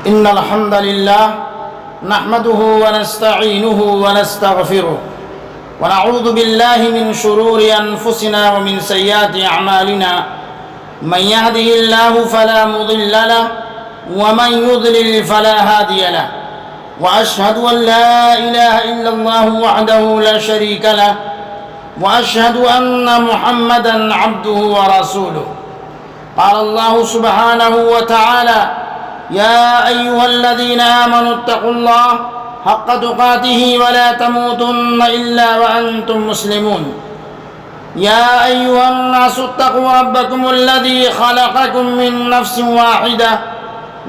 إن الحمد لله نحمده ونستعينه ونستغفره ونعوذ بالله من شرور أنفسنا ومن سيئات أعمالنا من يهده الله فلا مضل له ومن يضلل فلا هادي له وأشهد أن لا إله إلا الله وحده لا شريك له وأشهد أن محمدًا عبده ورسوله. قال الله سبحانه وتعالى: يا أيها الذين آمنوا اتقوا الله حق تقاته ولا تموتن إلا وأنتم مسلمون. يا أيها الناس اتقوا ربكم الذي خلقكم من نفس واحدة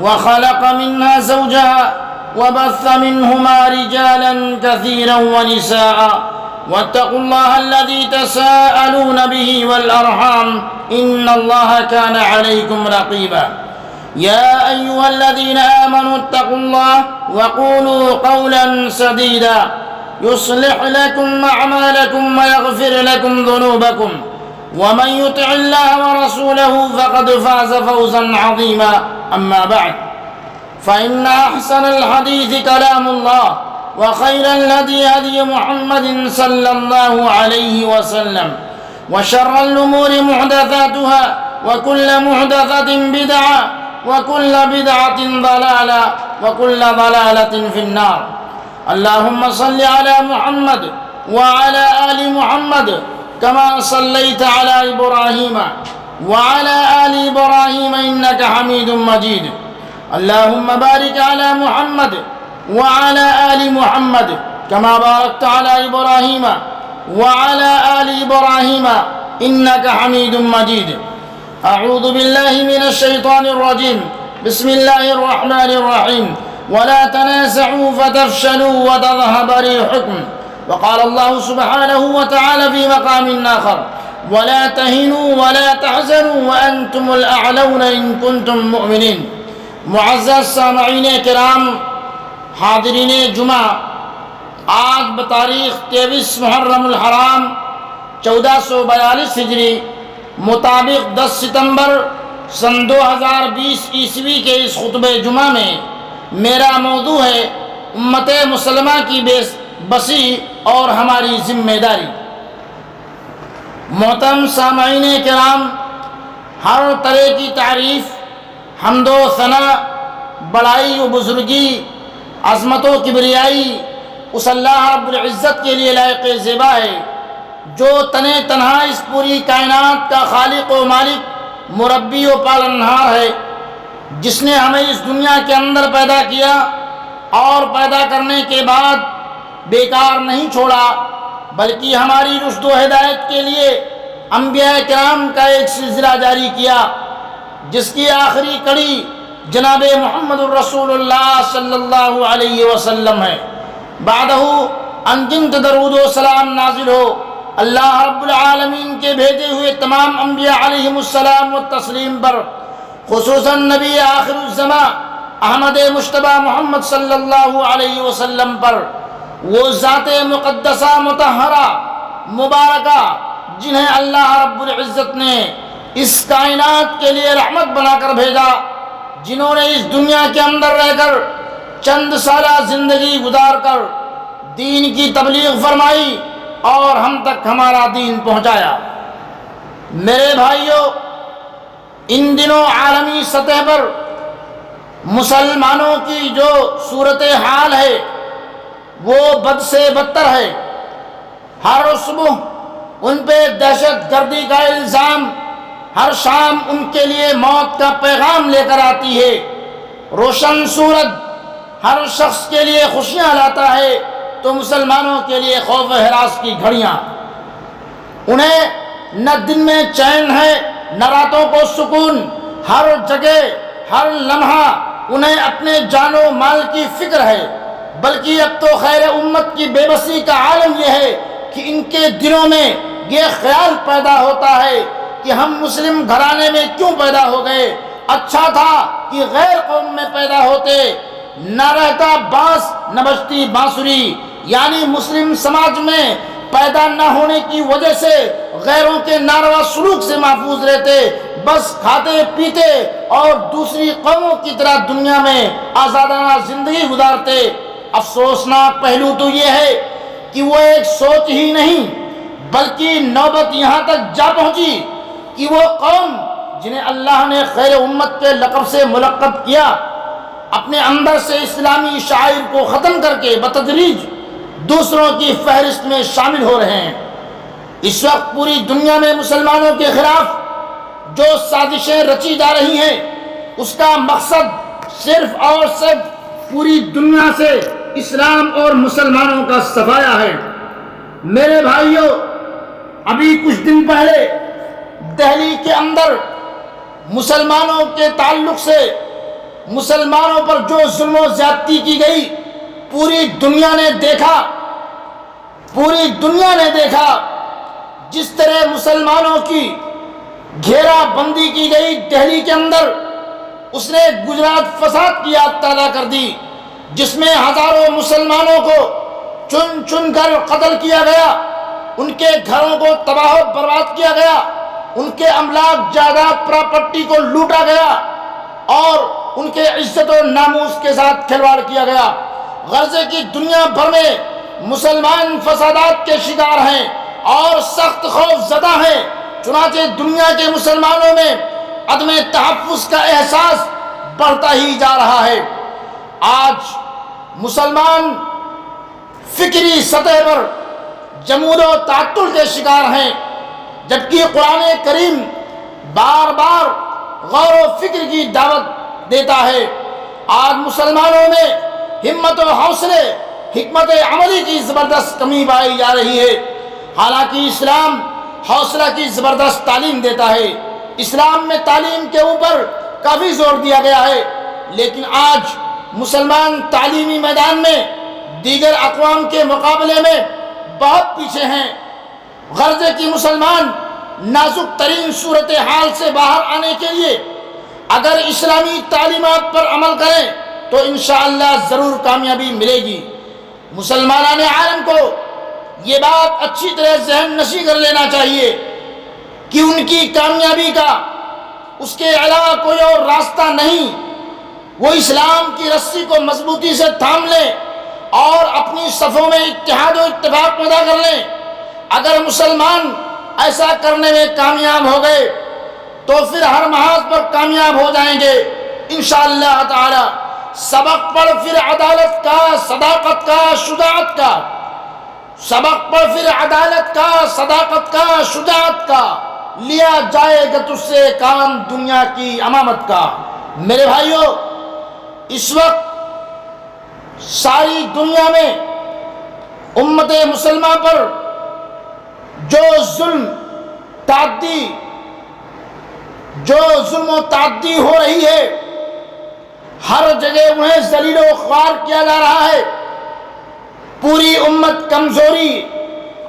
وخلق منها زوجها وبث منهما رجالا كثيرا ونساء واتقوا الله الذي تساءلون به والأرحام إن الله كان عليكم رقيبا. يا أيها الذين آمنوا اتقوا الله وقولوا قولا سديدا يصلح لكم أعمالكم ويغفر لكم ذنوبكم ومن يطع الله ورسوله فقد فاز فوزا عظيما. أما بعد فإن أحسن الحديث كلام الله وخير الهدي هدي محمد صلى الله عليه وسلم وشر الأمور محدثاتها وكل محدثة بدعة وكل بدعة ضلالة وكل ضلالة في النار. اللهم صل على محمد وعلى آل محمد كما صليت على إبراهيم وعلى آل إبراهيم إنك حميد مجيد. اللهم بارك على محمد وعلى آل محمد كما باركت على إبراهيم وعلى آل إبراهيم إنك حميد مجيد. أعوذ بالله من الشيطان الرجيم. بسم الله الرحمن الرحيم. ولا تنازعوا فتفشلوا وتذهب ريحكم. وقال الله سبحانه وتعالى في مقام آخر: ولا تهنوا ولا تحزنوا وأنتم الأعلون إن كنتم مؤمنين. معزز سامعین کرام، حاضرین جمعہ، آج بتاریخ 23 محرم الحرام 1442 ہجری مطابق 10 ستمبر سن 2020 عیسوی کے اس خطبہ جمعہ میں میرا موضوع ہے امت مسلمہ کی بسی اور ہماری ذمہ داری۔ محترم سامعین کرام، ہر طرح کی تعریف، حمد و ثنا، بڑائی و بزرگی، عظمت و کبریائی اس اللہ رب العزت کے لیے لائق زیبا ہے جو تنہا اس پوری کائنات کا خالق و مالک، مربی و پالنہار ہے، جس نے ہمیں اس دنیا کے اندر پیدا کیا اور پیدا کرنے کے بعد بیکار نہیں چھوڑا، بلکہ ہماری رشد و ہدایت کے لیے انبیاء کرام کا ایک سلسلہ جاری کیا، جس کی آخری کڑی جناب محمد الرسول اللہ صلی اللہ علیہ وسلم ہے۔ بعدہ انگنت درود و سلام نازل ہو اللہ رب العالمین کے بھیجے ہوئے تمام انبیاء علیہم السلام و تسلیم پر، خصوصاً نبی آخر الزمان احمد مجتبی محمد صلی اللہ علیہ وسلم پر، وہ ذات مقدسہ مطہرہ مبارکہ جنہیں اللہ رب العزت نے اس کائنات کے لیے رحمت بنا کر بھیجا، جنہوں نے اس دنیا کے اندر رہ کر چند سالہ زندگی گزار کر دین کی تبلیغ فرمائی اور ہم تک ہمارا دین پہنچایا۔ میرے بھائیوں، ان دنوں عالمی سطح پر مسلمانوں کی جو صورتحال ہے وہ بد سے بدتر ہے۔ ہر صبح ان پہ دہشت گردی کا الزام، ہر شام ان کے لیے موت کا پیغام لے کر آتی ہے۔ روشن سورج ہر شخص کے لیے خوشیاں لاتا ہے تو مسلمانوں کے لیے خوف و ہراس کی گھڑیاں۔ انہیں نہ دن میں چین ہے نہ راتوں کو سکون، ہر جگہ ہر لمحہ انہیں اپنے جان و مال کی فکر ہے، بلکہ اب تو خیر امت کی بے بسی کا عالم یہ ہے کہ ان کے دلوں میں یہ خیال پیدا ہوتا ہے کہ ہم مسلم گھرانے میں کیوں پیدا ہو گئے، اچھا تھا کہ غیر قوم میں پیدا ہوتے، نہ رہتا بانس نہ بجتی بانسری، یعنی مسلم سماج میں پیدا نہ ہونے کی وجہ سے غیروں کے ناروا سلوک سے محفوظ رہتے، بس کھاتے پیتے اور دوسری قوموں کی طرح دنیا میں آزادانہ زندگی گزارتے۔ افسوسناک پہلو تو یہ ہے کہ وہ ایک سوچ ہی نہیں بلکہ نوبت یہاں تک جا پہنچی کہ وہ قوم جنہیں اللہ نے خیر امت کے لقب سے ملقب کیا، اپنے اندر سے اسلامی شعائر کو ختم کر کے بتدریج دوسروں کی فہرست میں شامل ہو رہے ہیں۔ اس وقت پوری دنیا میں مسلمانوں کے خلاف جو سازشیں رچی جا رہی ہیں، اس کا مقصد صرف اور صرف پوری دنیا سے اسلام اور مسلمانوں کا صفایا ہے۔ میرے بھائیوں، ابھی کچھ دن پہلے دہلی کے اندر مسلمانوں کے تعلق سے مسلمانوں پر جو ظلم و زیادتی کی گئی، پوری دنیا نے دیکھا جس طرح مسلمانوں کی گھیرا بندی کی گئی دہلی کے اندر، اس نے گجرات فساد کی یاد تازہ کر دی، جس میں ہزاروں مسلمانوں کو چن چن کر قتل کیا گیا، ان کے گھروں کو تباہ و برباد کیا گیا، ان کے املاک جائیداد پراپرٹی کو لوٹا گیا اور ان کے عزت و ناموس کے ساتھ کھلواڑ کیا گیا۔ غزے کی دنیا بھر میں مسلمان فسادات کے شکار ہیں اور سخت خوف زدہ ہیں، چنانچہ دنیا کے مسلمانوں میں عدم تحفظ کا احساس بڑھتا ہی جا رہا ہے۔ آج مسلمان فکری سطح پر جمود و تعطل کے شکار ہیں، جبکہ قرآن کریم بار بار غور و فکر کی دعوت دیتا ہے۔ آج مسلمانوں میں ہمت و حوصلے، حکمت عملی کی زبردست کمی پائی جا رہی ہے۔ حالانکہ اسلام حوصلہ کی زبردست تعلیم دیتا ہے، اسلام میں تعلیم کے اوپر کافی زور دیا گیا ہے، لیکن آج مسلمان تعلیمی میدان میں دیگر اقوام کے مقابلے میں بہت پیچھے ہیں۔ غرضے کی مسلمان نازک ترین صورتحال سے باہر آنے کے لیے اگر اسلامی تعلیمات پر عمل کریں تو انشاءاللہ ضرور کامیابی ملے گی۔ مسلمانان عالم کو یہ بات اچھی طرح ذہن نشی کر لینا چاہیے کہ ان کی کامیابی کا اس کے علاوہ کوئی اور راستہ نہیں۔ وہ اسلام کی رسی کو مضبوطی سے تھام لیں اور اپنی صفوں میں اتحاد و اتفاق پیدا کر لیں۔ اگر مسلمان ایسا کرنے میں کامیاب ہو گئے تو پھر ہر محاذ پر کامیاب ہو جائیں گے انشاءاللہ تعالی۔ سبق پڑھ پھر عدالت کا، صداقت کا، شجاعت کا، سبق پڑھ پھر عدالت کا، صداقت کا، شجاعت کا، لیا جائے گا تجھ سے کام دنیا کی امامت کا۔ میرے بھائیوں، اس وقت ساری دنیا میں امت مسلمہ پر جو ظلم و تعدی ہو رہی ہے، ہر جگہ انہیں ذلیل و خوار کیا جا رہا ہے۔ پوری امت کمزوری،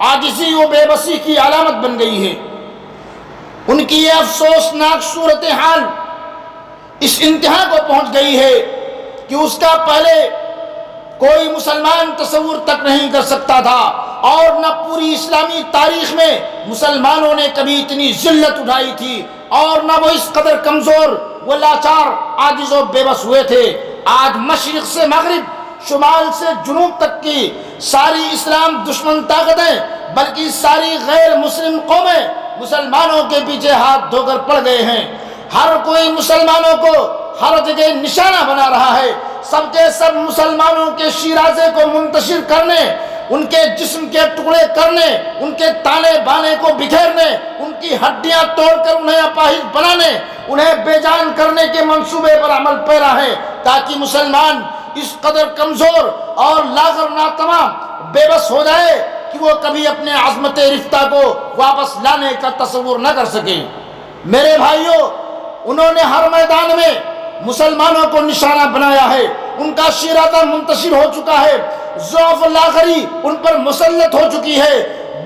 عاجزی و بے بسی کی علامت بن گئی ہے۔ ان کی یہ افسوسناک صورتحال اس انتہا کو پہنچ گئی ہے کہ اس کا پہلے کوئی مسلمان تصور تک نہیں کر سکتا تھا، اور نہ پوری اسلامی تاریخ میں مسلمانوں نے کبھی اتنی ذلت اٹھائی تھی، اور نہ وہ اس قدر کمزور و لاچار، عاجز و بے بس ہوئے تھے۔ آج مشرق سے مغرب، شمال سے جنوب تک کی ساری اسلام دشمن طاقتیں بلکہ ساری غیر مسلم قومیں مسلمانوں کے پیچھے ہاتھ دھو کر پڑ گئے ہیں۔ ہر کوئی مسلمانوں کو ہر جگہ نشانہ بنا رہا ہے۔ سب کے سب مسلمانوں کے شیرازے کو منتشر کرنے، ان کے جسم کے ٹکڑے کرنے، ان کے تانے بانے کو بکھیرنے، ان کی ہڈیاں توڑ کر انہیں اپاہج بنانے، انہیں بے جان کرنے کے منصوبے پر عمل پیرا ہے، تاکہ مسلمان اس قدر کمزور اور لاغر ناتمام بے بس ہو جائے کہ وہ کبھی اپنے عظمت رفتہ کو واپس لانے کا تصور نہ کر سکیں۔ میرے بھائیوں، انہوں نے ہر میدان میں مسلمانوں کو نشانہ بنایا ہے، ان کا شیرازہ منتشر ہو چکا ہے، ضعف لاغری ان پر مسلط ہو چکی ہے،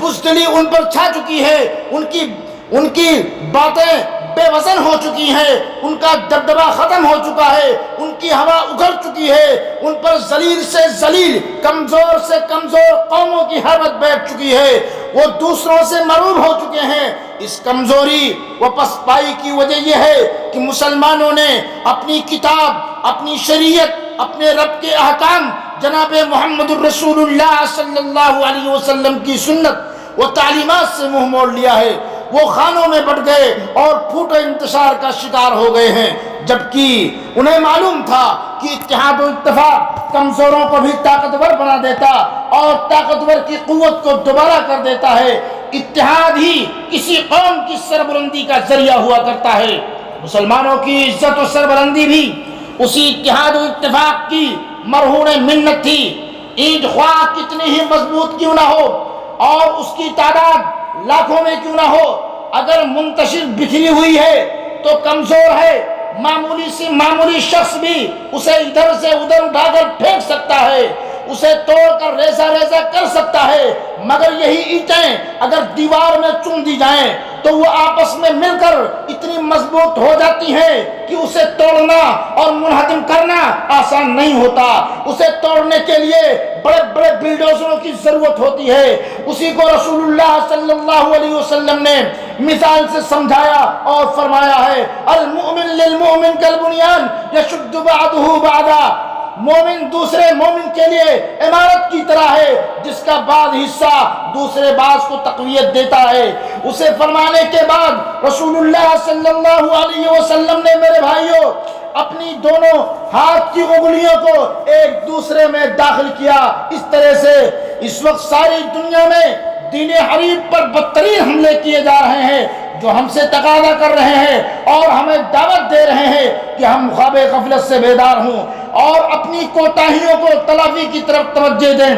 بزدلی ان پر چھا چکی ہے، ان کی باتیں بے وزن ہو چکی ہیں، ان کا دبدبہ ختم ہو چکا ہے، ان کی ہوا اگھڑ چکی ہے، ان پر ذلیل سے ذلیل، کمزور سے کمزور قوموں کی حیبت بیٹھ چکی ہے، وہ دوسروں سے مرعوب ہو چکے ہیں۔ اس کمزوری و پسپائی کی وجہ یہ ہے کہ مسلمانوں نے اپنی کتاب، اپنی شریعت، اپنے رب کے احکام، جناب محمد الرسول اللہ صلی اللہ علیہ وسلم کی سنت و تعلیمات سے منہ موڑ لیا ہے۔ وہ خانوں میں بٹ گئے اور پھوٹے انتشار کا شکار ہو گئے ہیں، جبکہ انہیں معلوم تھا کہ اتحاد و اتفاق کمزوروں کو بھی طاقتور بنا دیتا اور طاقتور کی قوت کو دوبارہ کر دیتا ہے۔ اتحاد ہی کسی قوم کی سربلندی کا ذریعہ ہوا کرتا ہے۔ مسلمانوں کی عزت و سربلندی بھی اسی اتحاد و اتفاق کی مرہون منت تھی۔ اینٹ خواہ کتنی ہی مضبوط کیوں نہ ہو اور اس کی تعداد لاکھوں میں کیوں نہ ہو، اگر منتشر بکھری ہوئی ہے تو کمزور ہے۔ معمولی شخص بھی اسے ادھر سے ادھر اٹھا کر پھینک سکتا ہے، اسے توڑ کر ریزہ ریزہ کر سکتا ہے، مگر یہی اینٹیں اگر دیوار میں چون دی جائیں تو وہ آپس میں مل کر اتنی مضبوط ہو جاتی ہیں کہ اسے توڑنا اور منہدم کرنا آسان نہیں ہوتا۔ اسے توڑنے کے لیے بڑے بڑے بلڈوزروں کی ضرورت ہوتی ہے۔ اسی کو رسول اللہ صلی اللہ علیہ وسلم نے مثال سے سمجھایا اور فرمایا ہے، المؤمن للمؤمن کالبنیان یشد بعضہ بعضا۔ مومن دوسرے مومن کے لیے عمارت کی طرح ہے، جس کا بعض حصہ دوسرے بعض کو تقویت دیتا ہے۔ اسے فرمانے کے بعد رسول اللہ صلی اللہ علیہ وسلم نے میرے بھائیوں اپنی دونوں ہاتھ کی انگلیوں کو ایک دوسرے میں داخل کیا۔ اس طرح سے اس وقت ساری دنیا میں دین حریف پر بدترین حملے کیے جا رہے ہیں، جو ہم سے تقاضا کر رہے ہیں اور ہمیں دعوت دے رہے ہیں کہ ہم خواب غفلت سے بیدار ہوں اور اپنی کوتاہیوں کو تلافی کی طرف توجہ دیں۔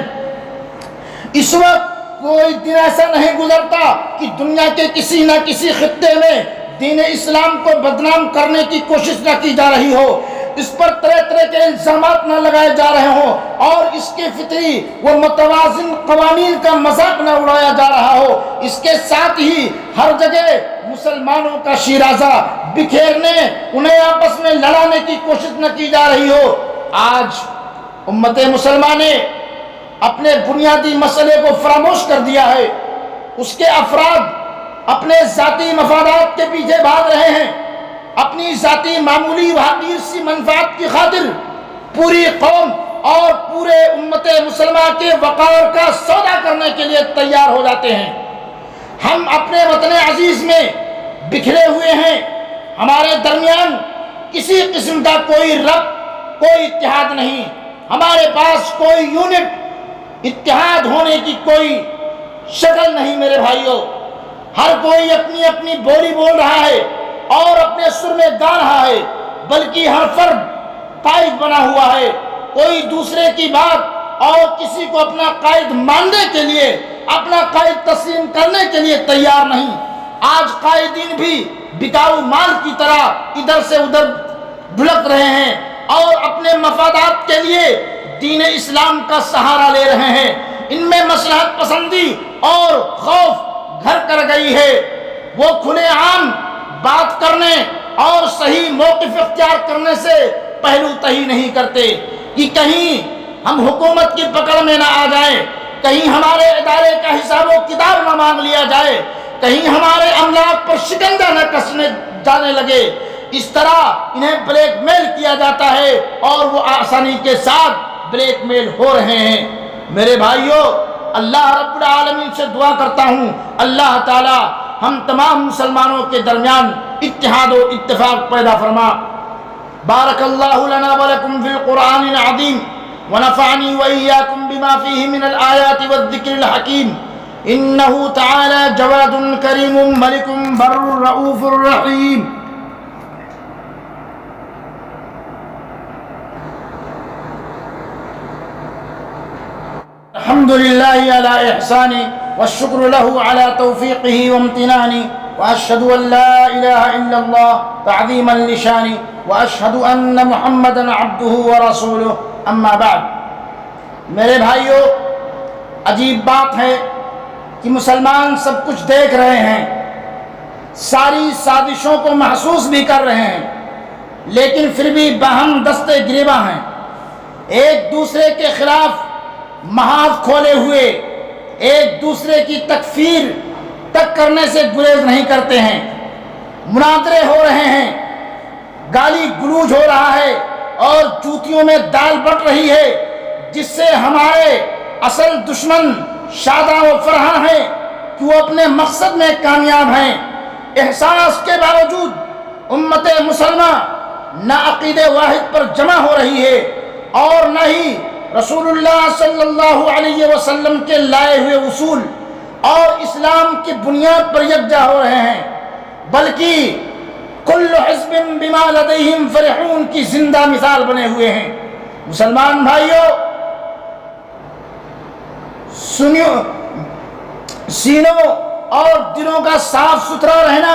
اس وقت کوئی دن ایسا نہیں گزرتا کہ دنیا کے کسی نہ کسی خطے میں دین اسلام کو بدنام کرنے کی کوشش نہ کی جا رہی ہو، اس پر طرح طرح کے الزامات نہ لگائے جا رہے ہوں اور اس کے فطری و متوازن قوانین کا مذاق نہ اڑایا جا رہا ہو۔ اس کے ساتھ ہی ہر جگہ مسلمانوں کا شیرازہ بکھیرنے، انہیں آپس میں لڑانے کی کوشش نہ کی جا رہی ہو۔ آج امت مسلمہ نے اپنے بنیادی مسئلے کو فراموش کر دیا ہے۔ اس کے افراد اپنے ذاتی مفادات کے پیچھے بھاگ رہے ہیں، اپنی ذاتی معمولی و حقیر سی منفعت کی خاطر پوری قوم اور پورے امت مسلمہ کے وقار کا سودا کرنے کے لیے تیار ہو جاتے ہیں۔ ہم اپنے وطن عزیز میں بکھرے ہوئے ہیں، ہمارے درمیان کسی قسم کا کوئی ربط، کوئی اتحاد نہیں، ہمارے پاس کوئی یونٹ، اتحاد ہونے کی کوئی شکل نہیں۔ میرے بھائیوں، ہر کوئی اپنی اپنی بولی بول رہا ہے اور اپنے سر میں گا رہا ہے، بلکہ ہر فرد قائد بنا ہوا ہے، کوئی دوسرے کی بات اور کسی کو اپنا قائد ماننے کے لیے، اپنا قائد تسلیم کرنے کے لیے تیار نہیں۔ آج قائدین بھی بکاؤ مال کی طرح ادھر سے ادھر ڈھلک رہے ہیں اور اپنے مفادات کے لیے دین اسلام کا سہارا لے رہے ہیں۔ ان میں مصلحت پسندی اور خوف گھر کر گئی ہے۔ وہ کھلے عام بات کرنے اور صحیح موقف اختیار کرنے سے پہلو تہی نہیں کرتے کہ کہیں ہم حکومت کی پکڑ میں نہ آ جائیں، کہیں ہمارے ادارے کا حساب و کتاب نہ مانگ لیا جائے، کہیں ہمارے املاک پر شکنجہ نہ کسنے جانے لگے۔ اس طرح انہیں بلیک میل کیا جاتا ہے اور وہ آسانی کے ساتھ بلیک میل ہو رہے ہیں۔ میرے بھائیوں، اللہ رب العالمین سے دعا کرتا ہوں، اللہ تعالی ہم تمام مسلمانوں کے درمیان اتحاد و اتفاق پیدا فرما۔ بارک اللہ لنا ولکم فی القرآن العظیم ونفعنی وإیاکم بما فیہ من الآیات والذکر الحکیم، انہ تعالی جواد کریم ملک بر رؤوف الرحیم۔ الحمد لله على إحسانه والشكر له على توفيقه وامتنانه وأشهد أن لا إله إلا الله تعظيما لشانه وأشهد أن محمدا عبده ورسوله أما بعد۔ میرے بھائیوں، عجیب بات ہے کہ مسلمان سب کچھ دیکھ رہے ہیں، ساری سازشوں کو محسوس بھی کر رہے ہیں، لیکن پھر بھی باہم دستے گریباں ہیں، ایک دوسرے کے خلاف محاذ کھولے ہوئے ایک دوسرے کی تکفیر تک کرنے سے گریز نہیں کرتے ہیں۔ مناظرے ہو رہے ہیں، گالی گلوج ہو رہا ہے اور جوتیوں میں دال بٹ رہی ہے، جس سے ہمارے اصل دشمن شاداں و فرحاں ہیں کہ وہ اپنے مقصد میں کامیاب ہیں۔ احساس کے باوجود امت مسلمہ نہ عقید واحد پر جمع ہو رہی ہے اور نہ ہی رسول اللہ صلی اللہ علیہ وسلم کے لائے ہوئے اصول اور اسلام کی بنیاد پر یکجا ہو رہے ہیں، بلکہ کل حزب بما لدیہم فرحون کی زندہ مثال بنے ہوئے ہیں۔ مسلمان بھائیوں، سینوں اور دلوں کا صاف ستھرا رہنا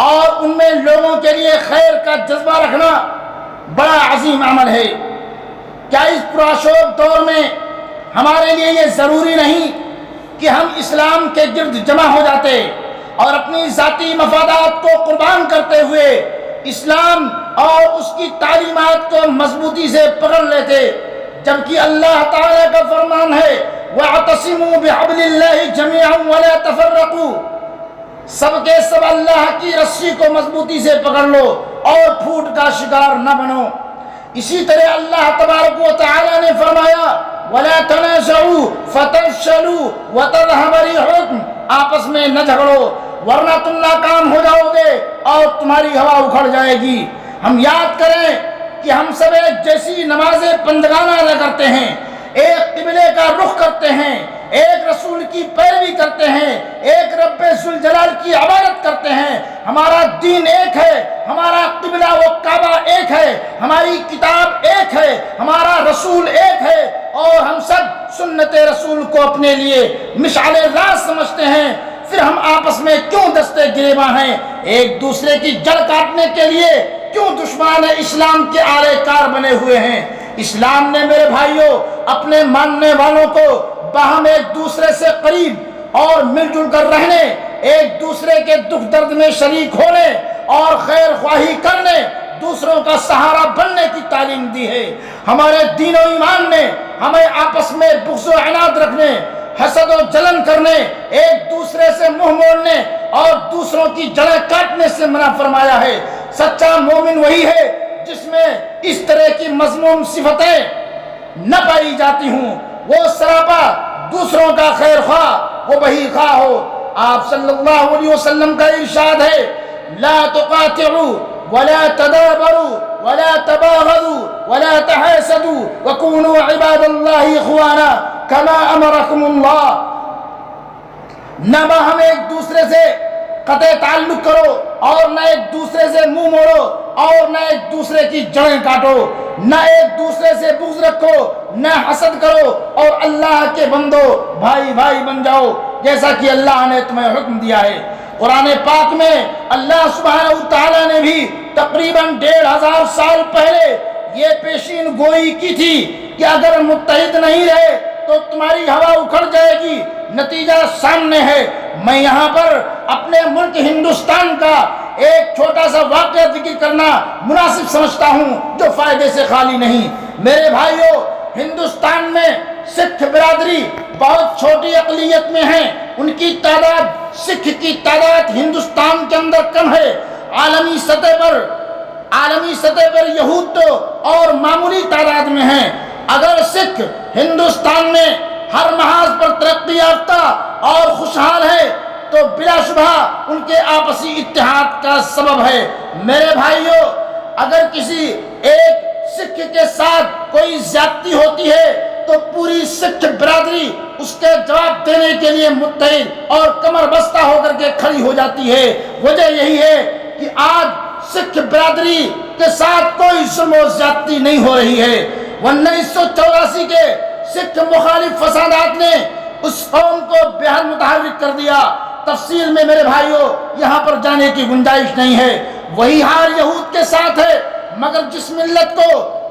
اور ان میں لوگوں کے لیے خیر کا جذبہ رکھنا بڑا عظیم عمل ہے۔ کیا اس پرآشوب دور میں ہمارے لیے یہ ضروری نہیں کہ ہم اسلام کے گرد جمع ہو جاتے اور اپنی ذاتی مفادات کو قربان کرتے ہوئے اسلام اور اس کی تعلیمات کو مضبوطی سے پکڑ لیتے، جبکہ اللہ تعالیٰ کا فرمان ہے وَاعْتَصِمُوا بِحَبْلِ اللَّهِ جَمِيعًا وَلَا تَفَرَّقُوا، سب کے سب اللہ کی رسی کو مضبوطی سے پکڑ لو اور پھوٹ کا شکار نہ بنو۔ اسی طرح اللہ تبارک و تعالیٰ نے فرمایا وَلَا تَنَازَعُوا فَتَفْشَلُوا وَتَذْهَبَ رِيحُكُمْ، آپس میں نہ جھگڑو ورنہ تم ناکام ہو جاؤ گے اور تمہاری ہوا اکھڑ جائے گی۔ ہم یاد کریں کہ ہم سب ایک جیسی نماز پندگانہ ادا کرتے ہیں، ایک قبلے کا رخ کرتے ہیں، ایک رسول کی پیروی کرتے ہیں، ایک رب ذوالجلال کی عبادت کرتے ہیں۔ ہمارا دین ایک ہے، ہمارا قبلہ و کعبہ ایک ہے، ہماری کتاب ایک ہے، ہمارا رسول ایک ہے، اور ہم سب سنت رسول کو اپنے لیے مشعل راہ سمجھتے ہیں۔ پھر ہم آپس میں کیوں دستے گریباں ہیں؟ ایک دوسرے کی جڑ کاٹنے کے لیے کیوں دشمن اسلام کے آلے کار بنے ہوئے ہیں؟ اسلام نے میرے بھائیوں اپنے ماننے والوں کو باہم ایک دوسرے سے قریب اور مل جل کر رہنے، ایک دوسرے کے دکھ درد میں شریک ہونے اور خیر خواہی کرنے، دوسروں کا سہارا بننے کی تعلیم دی ہے۔ ہمارے دین و ایمان نے ہمیں آپس میں بغض و عناد رکھنے، حسد و جلن کرنے، ایک دوسرے سے منہ موڑنے اور دوسروں کی جڑیں کاٹنے سے منع فرمایا ہے۔ سچا مومن وہی ہے جس میں اس طرح کی مذموم صفتیں نہ پائی جاتی ہوں، وہ سراپا دوسروں کا خیر خواہ وہ وہی خواہ ہو۔ آپ صلی اللہ علیہ وسلم کا ارشاد ہے لا تقاطعوا ولا تدابروا ولا تباغضوا ولا تحاسدوا وكونوا عباد الله اخوانا كما امركم اللہ، نہ ہم ایک دوسرے سے قطع تعلق کرو اور نہ ایک دوسرے سے منہ موڑو اور نہ ایک دوسرے کی جڑیں کاٹو، نہ ایک دوسرے سے بغض رکھو، نہ حسد کرو، اور اللہ کے بندو بھائی بھائی بن جاؤ جیسا کہ اللہ نے تمہیں حکم دیا ہے۔ قرآن پاک میں اللہ سبحانہ تعالیٰ نے بھی تقریباً 1500 سال پہلے یہ پیشین گوئی کی تھی کہ اگر متحد نہیں رہے تو تمہاری ہوا اکھڑ جائے گی۔ نتیجہ سامنے ہے۔ میں یہاں پر اپنے ملک ہندوستان کا ایک چھوٹا سا واقعہ ذکر کرنا مناسب سمجھتا ہوں جو فائدے سے خالی نہیں۔ میرے بھائیوں، ہندوستان میں سکھ برادری بہت چھوٹی اقلیت میں ہیں، ان کی تعداد، سکھ کی تعداد ہندوستان کے اندر کم ہے۔ عالمی سطح پر یہود تو اور معمولی تعداد میں ہیں۔ اگر سکھ ہندوستان میں ہر محاذ پر ترقی یافتہ اور خوشحال ہے تو بلا شبہ ان کے آپسی اتحاد کا سبب ہے۔ میرے بھائیوں، اگر کسی ایک سکھ کے ساتھ کوئی زیادتی ہوتی ہے تو پوری سکھ برادری اس کے جواب دینے کے لیے متحد اور کمر بستہ ہو کر کے کھڑی ہو جاتی ہے۔ وجہ یہی ہے کہ آج سکھ برادری کے ساتھ کوئی ظلم و زیادتی نہیں ہو رہی ہے۔ 1984 کے سکھ مخالف فسادات نے اس قوم کو بے حد متحرک کر دیا۔ تفصیل میں میرے بھائیوں یہاں پر جانے کی گنجائش نہیں ہے۔ وہی حال یہود کے ساتھ ہے، مگر جس ملت کو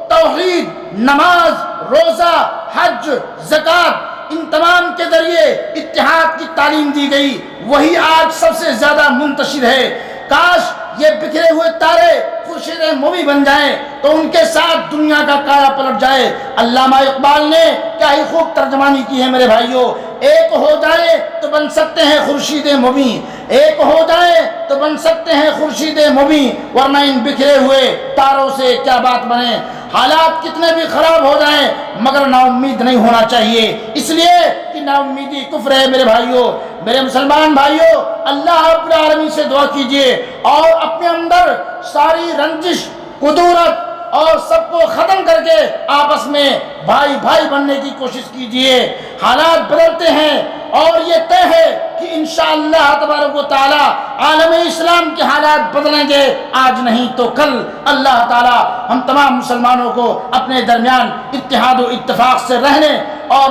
توحید، نماز، روزہ، حج، زکوٰۃ ان تمام کے ذریعے اتحاد کی تعلیم دی گئی، وہی آج سب سے زیادہ منتشر ہے۔ کاش یہ بکھرے ہوئے تارے خورشید مبیں بن جائیں تو ان کے ساتھ دنیا کا کایا پلٹ جائے۔ علامہ اقبال نے کیا ہی خوب ترجمانی کی ہے میرے بھائیوں۔ ایک ہو جائے تو بن سکتے ہیں خورشید مبیں، ایک ہو جائے تو بن سکتے ہیں خورشید مبیں، ورنہ ان بکھرے ہوئے تاروں سے کیا بات بنے۔ حالات کتنے بھی خراب ہو جائیں مگر نا امید نہیں ہونا چاہیے، اس لیے کہ نا امیدی کفر ہے میرے بھائیوں۔ میرے مسلمان بھائیوں، اللہ رب العالمین سے دعا کیجئے اور اپنے اندر ساری رنجش، کدورت اور سب کو ختم کر کے آپس میں بھائی بھائی بننے کی کوشش کیجئے۔ حالات بدلتے ہیں اور یہ طے ہے کہ انشاءاللہ تبارک و تعالی عالم اسلام کے حالات بدلیں گے، آج نہیں تو کل۔ اللہ تعالی ہم تمام مسلمانوں کو اپنے درمیان اتحاد و اتفاق سے رہنے اور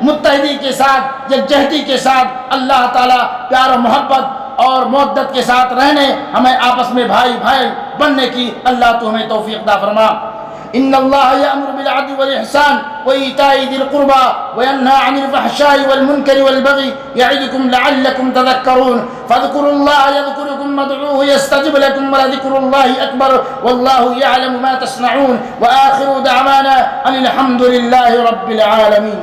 متحدی کے ساتھ، یکجہتی کے ساتھ اللہ تعالی پیار و محبت اور مودت کے ساتھ رہنے، ہمیں آپس میں بھائی بھائی بننے کی اللہ تو ہمیں توفیق عطا فرما۔ ان اللہ یأمر بالعدل والاحسان وایتاء ذی القربى وینہی عن الفحشاء والمنکر والبغی یعظکم لعلکم تذکرون فاذکروا اللہ یذکرکم وادعوہ یستجب لکم ولذکر اللہ اکبر واللہ یعلم ما تصنعون وآخر دعوانا ان الحمد للہ رب العالمین۔